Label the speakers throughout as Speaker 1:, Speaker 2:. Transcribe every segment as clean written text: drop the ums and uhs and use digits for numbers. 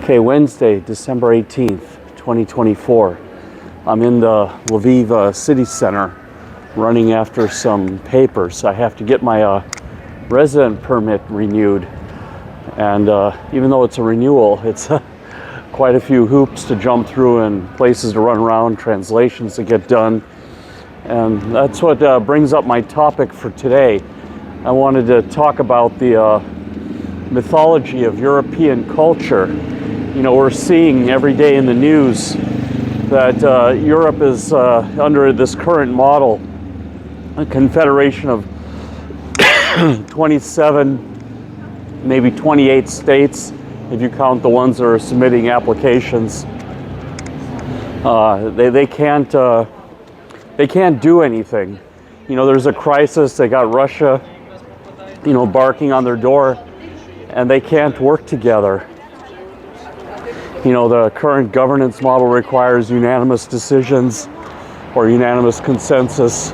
Speaker 1: Okay, Wednesday, December 18th, 2024. I'm in the Lviv city center running after some papers. I have to get my resident permit renewed. And even though it's a renewal, it's quite a few hoops to jump through and places to run around, translations to get done. And that's what brings up my topic for today. I wanted to talk about the mythology of European culture. You know, we're seeing every day in the news that Europe is under this current model, a confederation of 27, maybe 28 states, if you count the ones that are submitting applications. They can't do anything. You know, there's a crisis. They got Russia, you know, barking on their door, and they can't work together. You know, the current governance model requires unanimous decisions or unanimous consensus.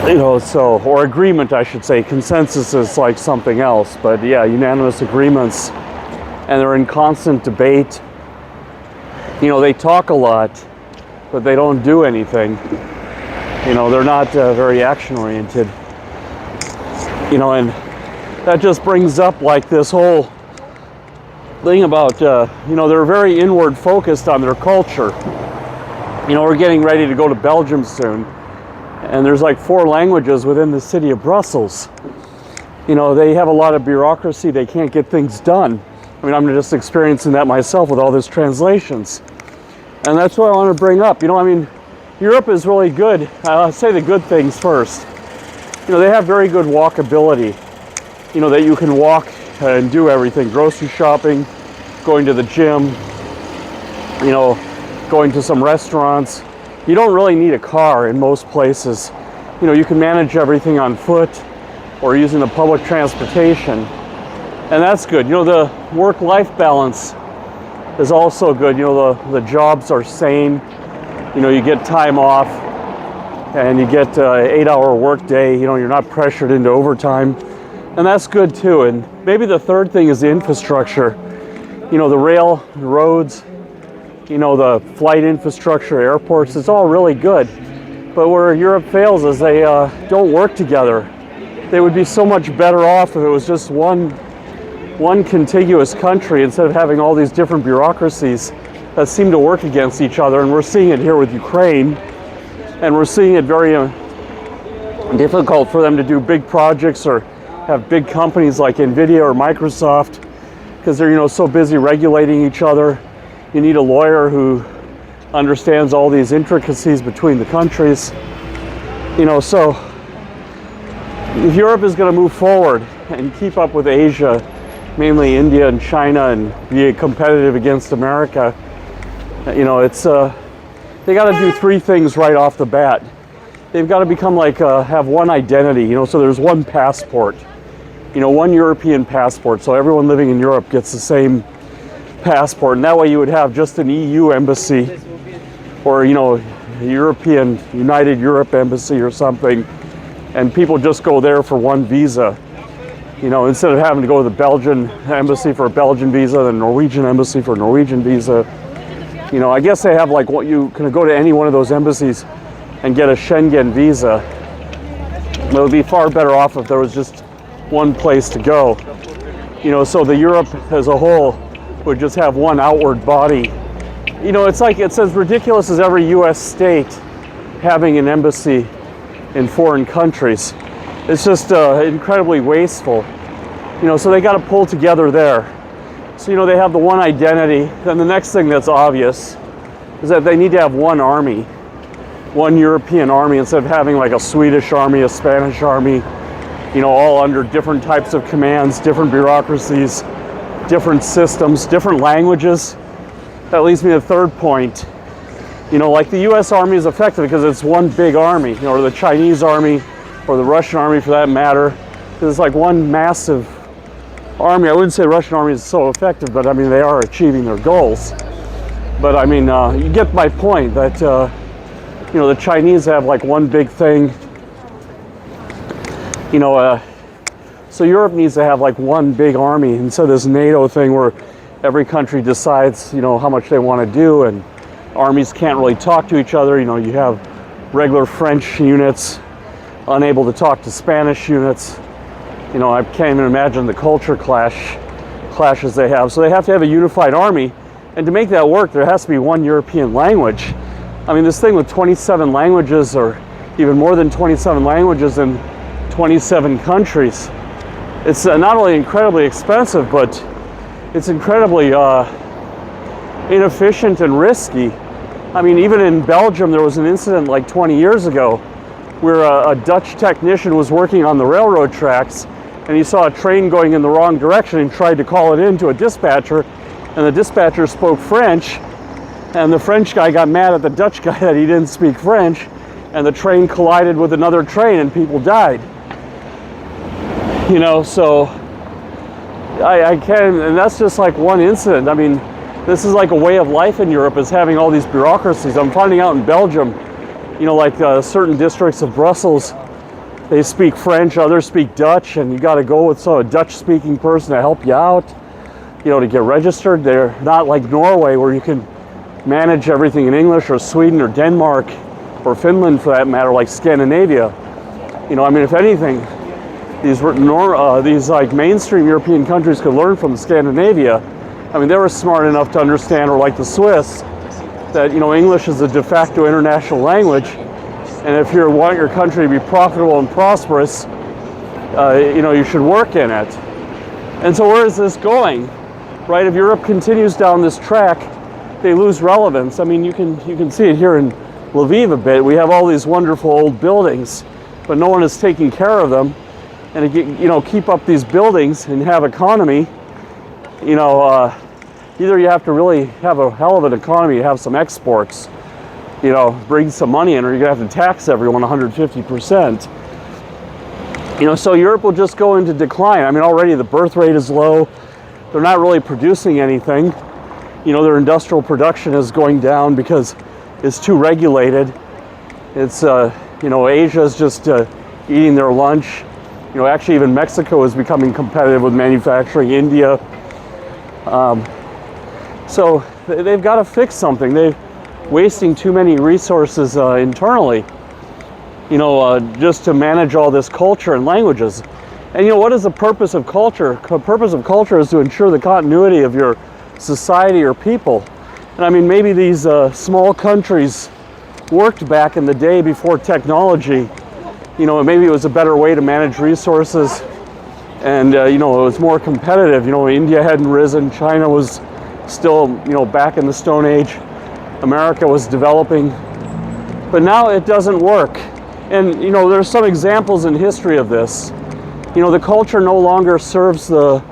Speaker 1: You know, or agreement, I should say. Consensus is like something else, but yeah, unanimous agreements. And they're in constant debate. You know, they talk a lot, but they don't do anything. You know, they're not very action-oriented. You know, and that just brings up like this whole thing about, you know, they're very inward focused on their culture. You know, we're getting ready to go to Belgium soon, and there's like 4 languages within the city of Brussels. You know, they have a lot of bureaucracy. They can't get things done. I mean, I'm just experiencing that myself with all these translations. And that's what I want to bring up. You know, I mean, Europe is really good. I'll say the good things first. You know, they have very good walkability. You know, that you can walk and do everything. Grocery shopping, going to the gym, you know, going to some restaurants. You don't really need a car in most places. You know, you can manage everything on foot or using the public transportation. And that's good. You know, the work-life balance is also good. You know, the jobs are sane. You know, you get time off and you get an 8-hour work day. You know, you're not pressured into overtime. And that's good too. And maybe the third thing is the infrastructure. You know, the rail, the roads, you know, the flight infrastructure, airports, it's all really good. But where Europe fails is they don't work together. They would be so much better off if it was just one contiguous country instead of having all these different bureaucracies that seem to work against each other. And we're seeing it here with Ukraine. And we're seeing it very difficult for them to do big projects or have big companies like Nvidia or Microsoft, because they're, you know, so busy regulating each other. You need a lawyer who understands all these intricacies between the countries. You know, so if Europe is going to move forward and keep up with Asia, mainly India and China, and be competitive against America, you know, it's they got to do 3 things right off the bat. They've got to become like have one identity. You know, so there's one passport. You know, one European passport, so everyone living in Europe gets the same passport, and that way you would have just an EU embassy, or, you know, a European, United Europe embassy or something, and people just go there for one visa. You know, instead of having to go to the Belgian embassy for a Belgian visa, the Norwegian embassy for a Norwegian visa. You know, I guess they have like what you can go to any one of those embassies and get a Schengen visa. It would be far better off if there was just one place to go. You know, so the Europe as a whole would just have one outward body. You know, it's like, it's as ridiculous as every US state having an embassy in foreign countries. It's just incredibly wasteful. You know, so they got to pull together there. So, you know, they have the one identity. Then the next thing that's obvious is that they need to have one army, one European army, instead of having like a Swedish army, a Spanish army, you know, all under different types of commands, different bureaucracies, different systems, different languages. That leads me to the third point. You know, like the US Army is effective because it's one big army, you know, or the Chinese army, or the Russian army for that matter. It's like one massive army. I wouldn't say the Russian army is so effective, but I mean, they are achieving their goals. But I mean, you get my point that, you know, the Chinese have like one big thing. You know, so Europe needs to have like one big army instead of this NATO thing where every country decides, how much they want to do, and armies can't really talk to each other. You have regular French units unable to talk to Spanish units. I can't even imagine the culture clashes they have. So they have to have a unified army, and to make that work, there has to be one European language. I mean, this thing with 27 languages, or even more than 27 languages in 27 countries, it's not only incredibly expensive, but it's incredibly inefficient and risky. I mean, even in Belgium, there was an incident like 20 years ago where a Dutch technician was working on the railroad tracks, and he saw a train going in the wrong direction and tried to call it in to a dispatcher, and the dispatcher spoke French, and the French guy got mad at the Dutch guy that he didn't speak French, and the train collided with another train and people died. So I can't, and that's just like one incident. I mean, this is like a way of life in Europe, is having all these bureaucracies. I'm finding out in Belgium, like certain districts of Brussels, they speak French, others speak Dutch, and you got to go with a Dutch-speaking person to help you out, to get registered. They're not like Norway, where you can manage everything in English, or Sweden, or Denmark, or Finland for that matter, like Scandinavia. I mean, if anything, these like mainstream European countries could learn from Scandinavia. I mean, they were smart enough to understand, or like the Swiss, that English is a de facto international language, and if you want your country to be profitable and prosperous, you should work in it. And so where is this going, right? If Europe continues down this track, they lose relevance. I mean, you can see it here in Lviv a bit. We have all these wonderful old buildings, but no one is taking care of them. And to keep up these buildings and have economy, either you have to really have a hell of an economy, have some exports, bring some money in, or you're gonna have to tax everyone 150%. So Europe will just go into decline. I mean, already the birth rate is low. They're not really producing anything. Their industrial production is going down because it's too regulated. It's, Asia is just eating their lunch. Actually even Mexico is becoming competitive with manufacturing, India. So they've got to fix something. They're wasting too many resources internally, just to manage all this culture and languages. And what is the purpose of culture? The purpose of culture is to ensure the continuity of your society or people. And I mean, maybe these small countries worked back in the day before technology. Maybe it was a better way to manage resources, and it was more competitive. India hadn't risen, China was still back in the Stone Age, America was developing, but now it doesn't work. And there's some examples in history of this. The culture no longer serves the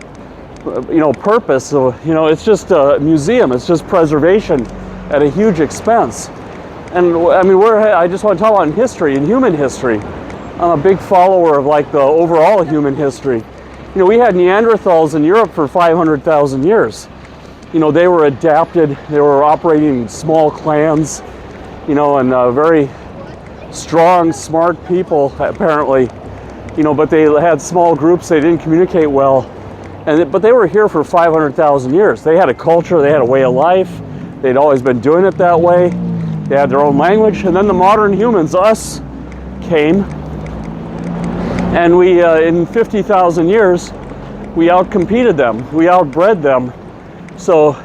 Speaker 1: purpose. So it's just a museum, it's just preservation at a huge expense. And I mean, I just want to talk about in history, in human history. I'm a big follower of like the overall human history. We had Neanderthals in Europe for 500,000 years. They were adapted, they were operating in small clans, and very strong, smart people apparently, but they had small groups, they didn't communicate well. But they were here for 500,000 years. They had a culture, they had a way of life, they'd always been doing it that way. They had their own language, and then the modern humans, us, came. And we, in 50,000 years, we outcompeted them, we outbred them. So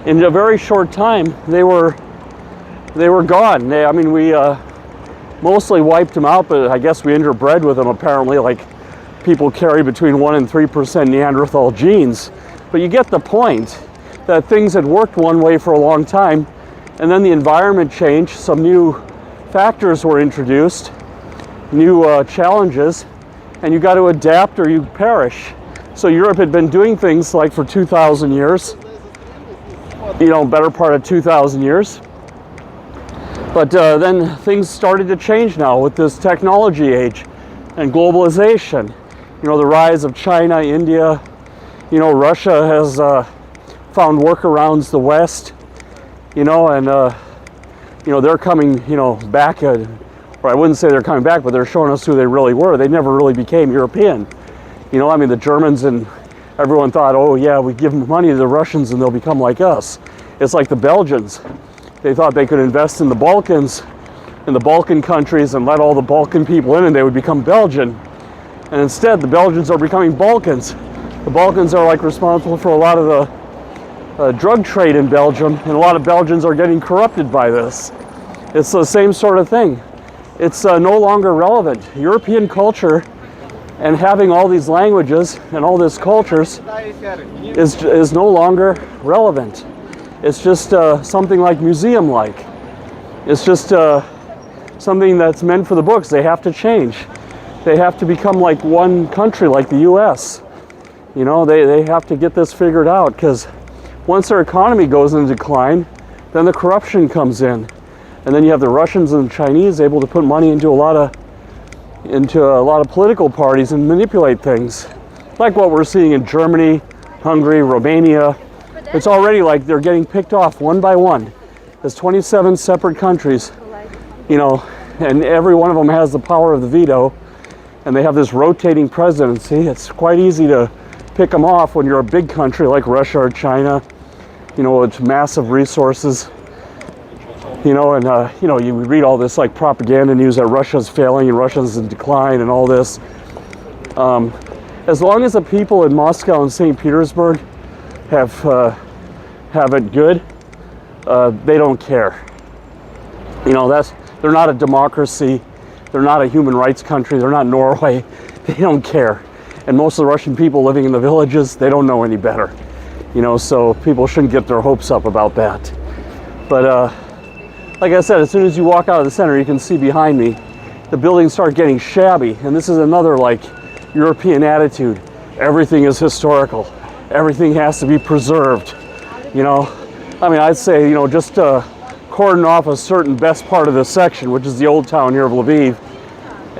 Speaker 1: in a very short time, they were gone. We mostly wiped them out, but I guess we interbred with them apparently. Like, people carry between 1% and 3% Neanderthal genes. But you get the point that things had worked one way for a long time, and then the environment changed, some new factors were introduced, new challenges, and you got to adapt or you perish. So Europe had been doing things like for 2,000 years, better part of 2,000 years. But then things started to change now with this technology age and globalization. The rise of China, India, Russia has found workarounds the West, and they're coming, back, or I wouldn't say they're coming back, but they're showing us who they really were. They never really became European. The Germans in everyone thought, oh yeah, we give money to the Russians and they'll become like us. It's like the Belgians. They thought they could invest in the Balkans, in the Balkan countries, and let all the Balkan people in and they would become Belgian. And instead, the Belgians are becoming Balkans. The Balkans are like responsible for a lot of the drug trade in Belgium, and a lot of Belgians are getting corrupted by this. It's the same sort of thing. It's no longer relevant. European culture and having all these languages and all these cultures is no longer relevant. It's just something like museum-like. It's just something that's meant for the books. They have to change. They have to become like one country, like the US. You know, they have to get this figured out, because once their economy goes into decline, then the corruption comes in. And then you have the Russians and the Chinese able to put money into a lot of political parties and manipulate things, like what we're seeing in Germany, Hungary, Romania. It's already like they're getting picked off one by one. There's 27 separate countries, you know, and every one of them has the power of the veto, and they have this rotating presidency. It's quite easy to pick them off when you're a big country like Russia or China, you know, with massive resources. You know, and you know, you read all this like propaganda news that Russia's failing and Russia's in decline and all this. As long as the people in Moscow and St. Petersburg have it good, they don't care. You know, they're not a democracy. They're not a human rights country. They're not Norway. They don't care. And most of the Russian people living in the villages, they don't know any better. You know, so people shouldn't get their hopes up about that. But like I said, as soon as you walk out of the center, you can see behind me, the buildings start getting shabby. And this is another like European attitude. Everything is historical. Everything has to be preserved. You know, I mean, I'd say, you know, just cordon off a certain best part of this section, which is the old town here of Lviv,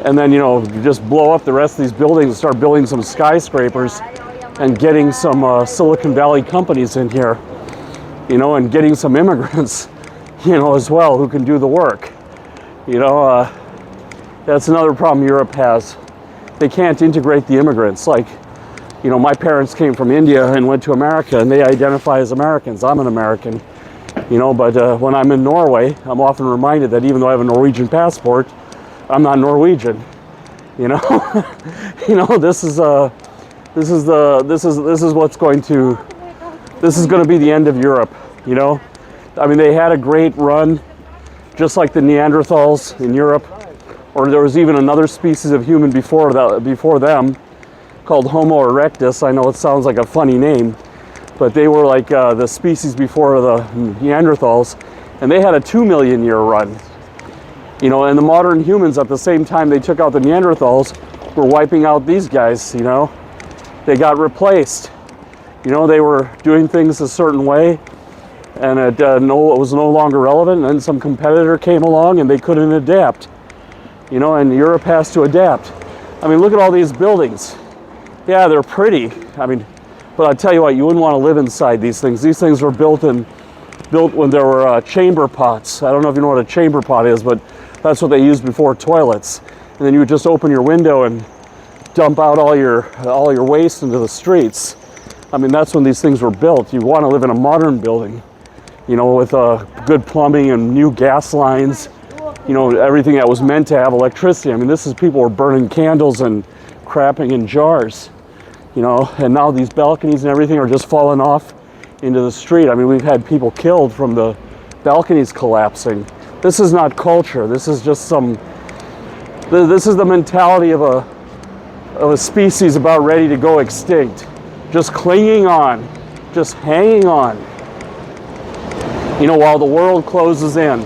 Speaker 1: and then, you know, just blow up the rest of these buildings and start building some skyscrapers and getting some Silicon Valley companies in here, you know, and getting some immigrants, you know, as well, who can do the work. You know, that's another problem Europe has. They can't integrate the immigrants. Like, you know, my parents came from India and went to America, and they identify as Americans. I'm an American, you know, but when I'm in Norway, I'm often reminded that even though I have a Norwegian passport, I'm not Norwegian. You know, you know, this is what's going to, this is going to be the end of Europe. You know, I mean, they had a great run, just like the Neanderthals in Europe, or there was even another species of human before them, called Homo erectus. I know it sounds like a funny name, but they were like the species before the Neanderthals, and they had a 2 million year run. You know, and the modern humans, at the same time they took out the Neanderthals, were wiping out these guys. You know, they got replaced. You know, they were doing things a certain way, and it was no longer relevant, and then some competitor came along and they couldn't adapt. You know, and Europe has to adapt. I mean, look at all these buildings. Yeah, they're pretty. I mean, but I tell you what, you wouldn't want to live inside these things. These things were built when there were chamber pots. I don't know if you know what a chamber pot is, but that's what they used before toilets. And then you would just open your window and dump out all your waste into the streets. I mean, that's when these things were built. You want to live in a modern building, you know, with good plumbing and new gas lines. You know, everything that was meant to have electricity. I mean, this is people were burning candles and crapping in jars, you know, and now these balconies and everything are just falling off into the street. I mean, we've had people killed from the balconies collapsing. This is not culture. This is just this is the mentality of a species about ready to go extinct. Just clinging on, just hanging on, you know, while the world closes in.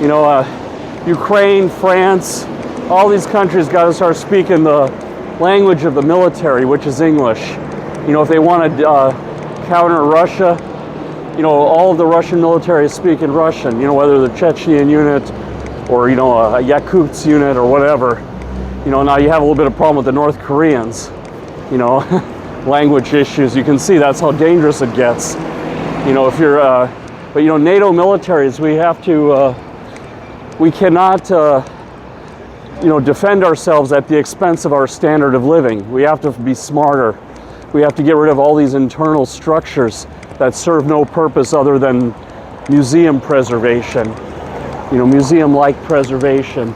Speaker 1: You know, Ukraine, France, all these countries got to start speaking the language of the military, which is English. You know, if they want to counter Russia, you know, all of the Russian military is speaking Russian, you know, whether the Chechen unit or, you know, a Yakuts unit or whatever. You know, now you have a little bit of problem with the North Koreans, you know, language issues. You can see that's how dangerous it gets. You know, if you're, but, you know, NATO militaries, we cannot, you know, defend ourselves at the expense of our standard of living. We have to be smarter. We have to get rid of all these internal structures that serve no purpose other than museum preservation, museum-like preservation,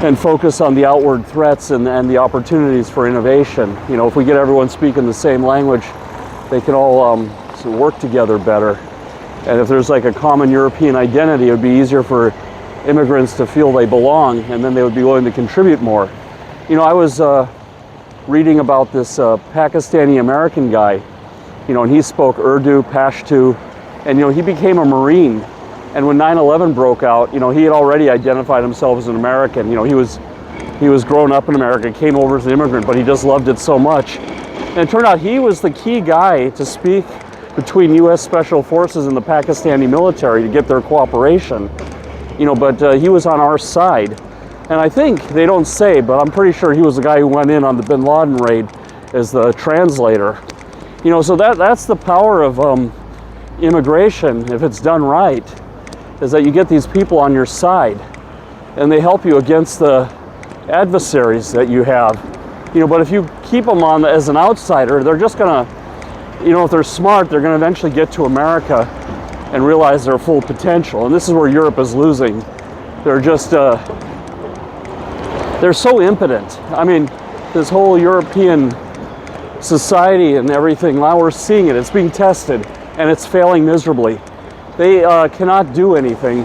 Speaker 1: and focus on the outward threats and the opportunities for innovation. If we get everyone speaking the same language, they can all work together better. And if there's like a common European identity, it would be easier for immigrants to feel they belong, and then they would be willing to contribute more. I was reading about this Pakistani American guy, and he spoke Urdu, Pashto, and he became a Marine. And when 9/11 broke out, he had already identified himself as an American. He was grown up in America, came over as an immigrant, but he just loved it so much. And it turned out he was the key guy to speak between U.S. Special Forces and the Pakistani military to get their cooperation. But he was on our side. And I think, they don't say, but I'm pretty sure he was the guy who went in on the bin Laden raid as the translator. So that's the power of immigration, if it's done right, is that you get these people on your side and they help you against the adversaries that you have. But if you keep them on as an outsider, they're just gonna, if they're smart, they're gonna eventually get to America and realize their full potential. And this is where Europe is losing. They're just, they're so impotent. I mean, this whole European society and everything, now we're seeing it, it's being tested, and it's failing miserably. They cannot do anything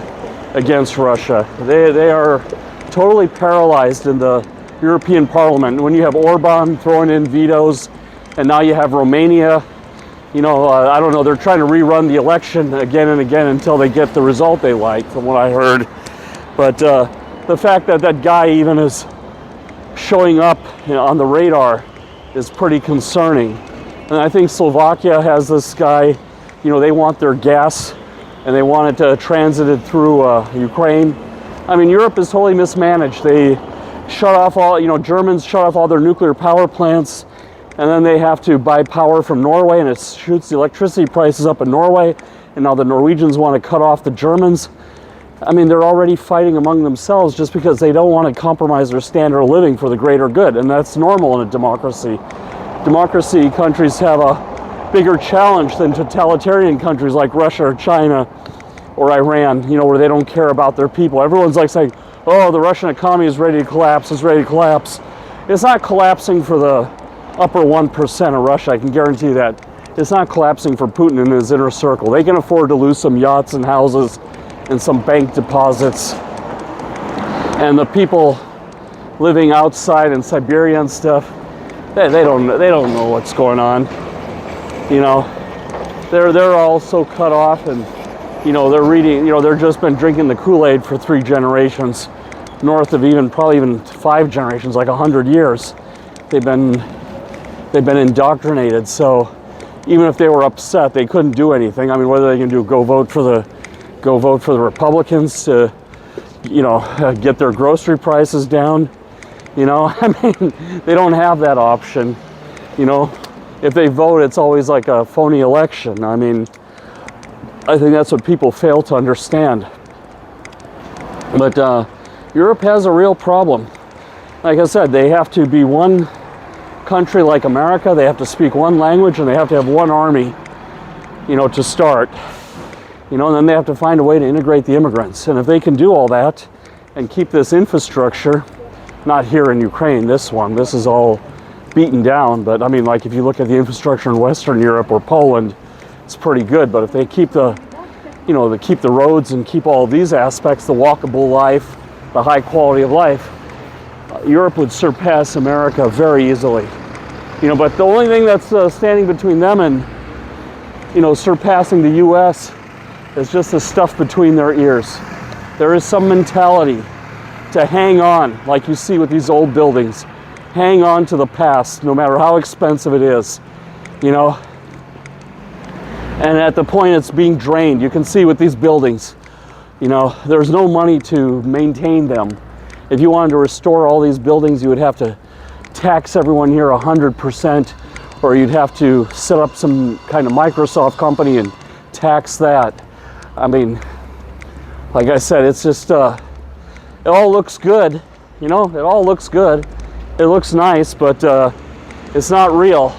Speaker 1: against Russia. They are totally paralyzed in the European Parliament. When you have Orban throwing in vetoes, and now you have Romania, I don't know, they're trying to rerun the election again and again until they get the result they like, from what I heard. But the fact that that guy even is showing up on the radar is pretty concerning. And I think Slovakia has this guy, they want their gas and they want it transited through Ukraine. I mean, Europe is totally mismanaged. They shut off all, Germans shut off all their nuclear power plants, and then they have to buy power from Norway, and it shoots the electricity prices up in Norway, and now the Norwegians want to cut off the Germans. I mean, they're already fighting among themselves just because they don't want to compromise their standard of living for the greater good, and that's normal in a democracy. Democracy countries have a bigger challenge than totalitarian countries like Russia or China or Iran, where they don't care about their people. Everyone's like saying, oh, the Russian economy is ready to collapse, it's ready to collapse. It's not collapsing for the upper 1% of Russia, I can guarantee that. It's not collapsing for Putin and his inner circle. They can afford to lose some yachts and houses and some bank deposits. And the people living outside in Siberia and stuff, they don't know what's going on. They're all so cut off, and they're reading, they've just been drinking the Kool-Aid for 3 generations, north of probably even 5 generations, like 100 years. They've been indoctrinated. So even if they were upset, they couldn't do anything. I mean, what are they going to do? Go vote for the Republicans to, get their grocery prices down? I mean, they don't have that option. If they vote, it's always like a phony election. I mean, I think that's what people fail to understand. But Europe has a real problem. Like I said, they have to be one country like America. They have to speak one language, and they have to have one army, to start. And then they have to find a way to integrate the immigrants. And if they can do all that and keep this infrastructure, not here in Ukraine, this is all beaten down. But I mean, like if you look at the infrastructure in Western Europe or Poland, it's pretty good. But if they keep the roads and keep all of these aspects, the walkable life, the high quality of life, Europe would surpass America very easily. But the only thing that's standing between them and, surpassing the U.S. is just the stuff between their ears. There is some mentality to hang on, like you see with these old buildings. Hang on to the past, no matter how expensive it is, And at the point it's being drained, you can see with these buildings, there's no money to maintain them. If you wanted to restore all these buildings, you would have to tax everyone here 100%, or you'd have to set up some kind of Microsoft company and tax that. I mean, like I said, it's just, it all looks good, it all looks good. It looks nice, but it's not real.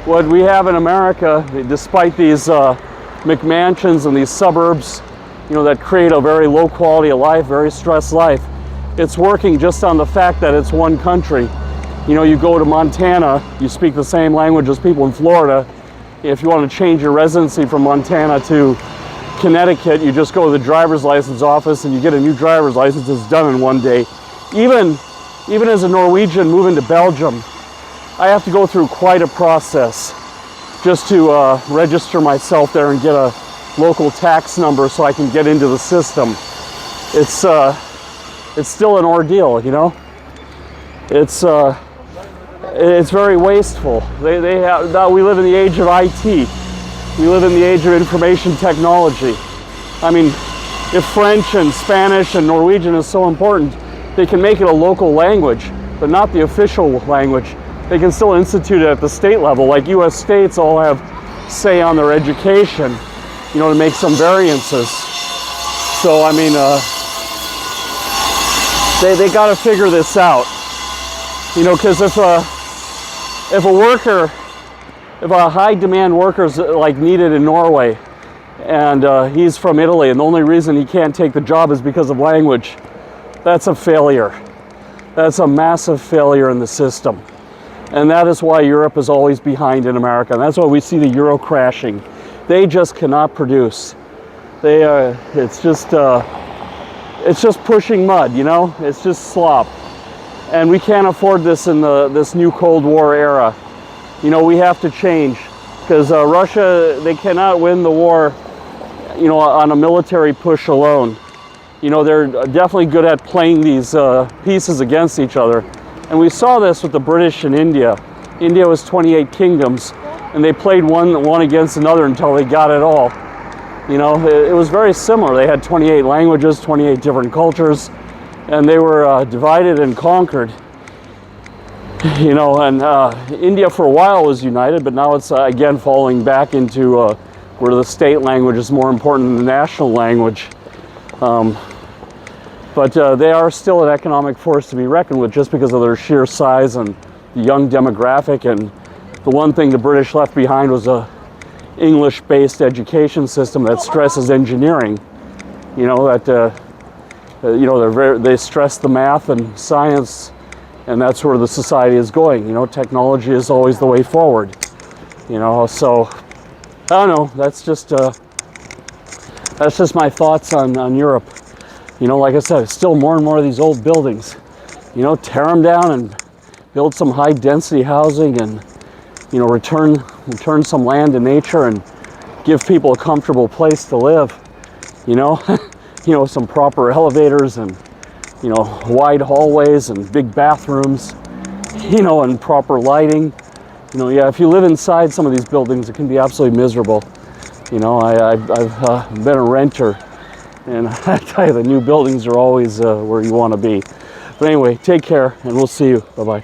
Speaker 1: what we have in America, despite these McMansions and these suburbs, you know, that create a very low quality of life, very stressed life, it's working just on the fact that it's one country. You know, you go to Montana, you speak the same language as people in Florida. If you want to change your residency from Montana to Connecticut, you just go to the driver's license office and you get a new driver's license. It's done in one day. Even as a Norwegian moving to Belgium, I have to go through quite a process just to register myself there and get a local tax number so I can get into the system. It's still an ordeal, you know. It's very wasteful. Now we live in the age of IT. We live in the age of information technology. I mean, if French and Spanish and Norwegian is so important, they can make it a local language, but not the official language. They can still institute it at the state level, like US states all have say on their education, you know, to make some variances. So, I mean, they got to figure this out, you know, because if a high demand worker is like needed in Norway, and he's from Italy, and the only reason he can't take the job is because of language, that's a failure. That's a massive failure in the system. And that is why Europe is always behind in America. And that's why we see the euro crashing. They just cannot produce. It's just pushing mud, you know? It's just slop. And we can't afford this in this new Cold War era. You know, we have to change. Because Russia, they cannot win the war, you know, on a military push alone. You know, they're definitely good at playing these pieces against each other. And we saw this with the British in India. India was 28 kingdoms, and they played one against another until they got it all. You know, it was very similar. They had 28 languages, 28 different cultures, and they were divided and conquered. You know, and India for a while was united, but now it's again falling back into where the state language is more important than the national language. But they are still an economic force to be reckoned with just because of their sheer size and the young demographic. And the one thing the British left behind was a English-based education system that stresses engineering. You know, that you know, they stress the math and science, and that's where the society is going. You know, technology is always the way forward. You know, so I don't know. That's just my thoughts on Europe. You know, like I said, still more and more of these old buildings. You know, tear them down and build some high density housing, and, you know, return some land to nature and give people a comfortable place to live. You know, you know, some proper elevators and, you know, wide hallways and big bathrooms, you know, and proper lighting. You know, yeah, if you live inside some of these buildings, it can be absolutely miserable. You know, I've been a renter, and I tell you, the new buildings are always where you want to be. But anyway, take care, and we'll see you. Bye-bye.